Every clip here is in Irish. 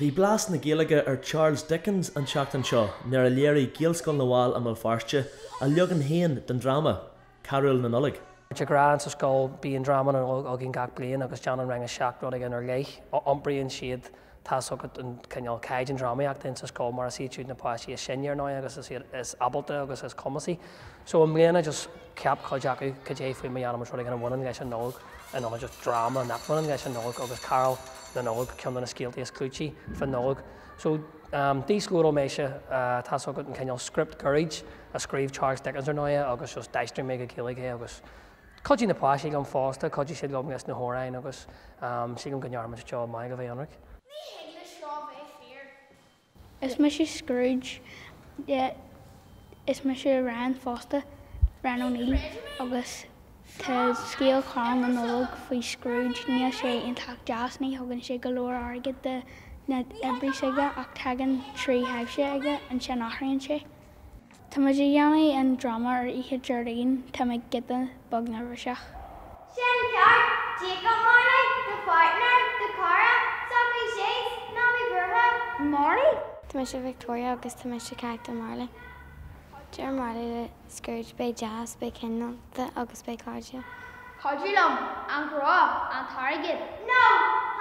Bhí blas na Gaeilge Charles Dickens an seachtain seo nar a léiriú Gaelscoil na bhFál a Béal Feirste a Leagan Gaeilge den dhráma Carúl na Nollag. Tá gran sa scóil bíon drama a gin gach blion agus John an ring a seach rud gan ar léich ombrion siad tá sogad an cinneal caid an dramaíach den sa scóil mar a síú na páisí a sinnear ná agus is abalta agus is commasí. So an mléana just ceap chuideacu cé faoi mé anam rud gan bhhain leis an Nollag an nó just drama nachhain leis an Nollag agus Carúl na Nollag ceann na scéaltaí is clúití fan Nollag. So these glúró méise tá sogad an cinneal script courage a scríomh Charles Dickens ar náide agus just deistrí mé go Gaeilge agus Codí na páisí gan fásta, codí siad gom gas na hórain agus si gom gnearmid teo mai go bheith anric. Is me sé Scrooge, is me sé Ryan Foster, Ryan O'Neill agus tá scéal Carúl na Nollag faoi Scrooge níl sé intact jazz ní thugann sé go leor airgid de na imbrí siige ach tagan trí hebhse aige an sin nachraíonn sé. Tá muid dhéanaí an drama ar ihe Jardín tá muid gide bag na bhirseach. Sin ceart, Jacob Marley, the partner, the Cara, Sophie Shakes, Nami Burha, Marley. Tá muid sé Victoria agus tá muid sé Character Marley. Dear Marley le Scrooge bé jazz bé cinnalta agus bé cardia. Codrilum, an Gra, an Target. No,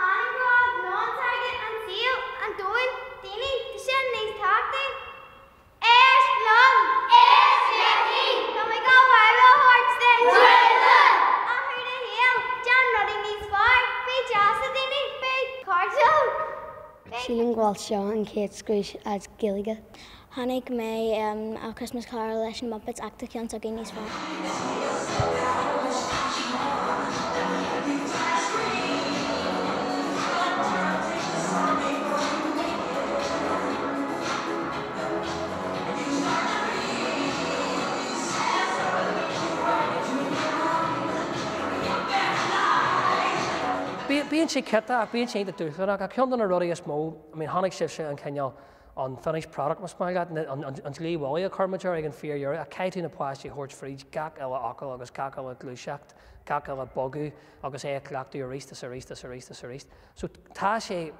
Han Gra, non-Target, an Seal, an Doyle, Dini, the Shin, these Tacting. Sílim gháil seo an céad Scrooge as Gaeilge. Tháinig mé a Christmas Carol leis an Muppets achta ceann a gin níos far. Bíonn sé ceta ach bíonn sé de dúchlanach a ceann an rudí is mó, tháinig sibh sé an cinneal an finished product mas mai an glíomháil a chuirmaidir ag an fíor a caiitú na páistí thuirt fríd gach eile acail agus gach eile glúiseacht, gach eile bogu agus é chleachtaí rísta. So tá sé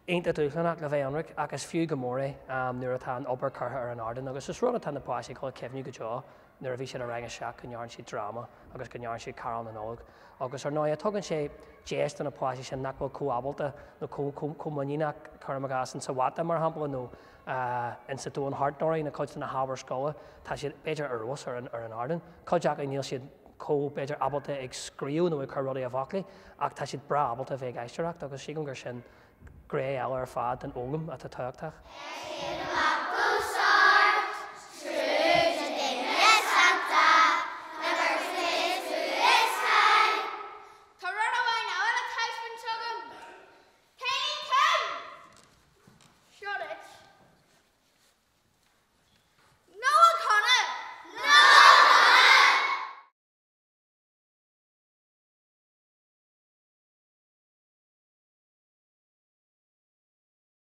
aonanta dúchlanach le bheith anric agus fiú go móra nuair atá an obair cartha ar an ardan agus is rud atá na páistí chuil cefniú go teo nuair a bhí sé a rang a seach go nearn siad drama agus go nearn siad Carúl na Nollag. Agus ar náide tugann sé déist an na páistí sin nachfuil cóábalta nó cómaníach chumagas an sa bhata mar hampla nó in sa dún hartnóirí na coid na habar scola tá siad beidir arwas ar an ardan. Coideach a níl siad beidir abalta ag scríú nó ag chuirí a bhaclaí ach tá siad bra abalta bheith gaiisteach agus si gur sin gré eile ar fad an ógam a tá tuachtaach.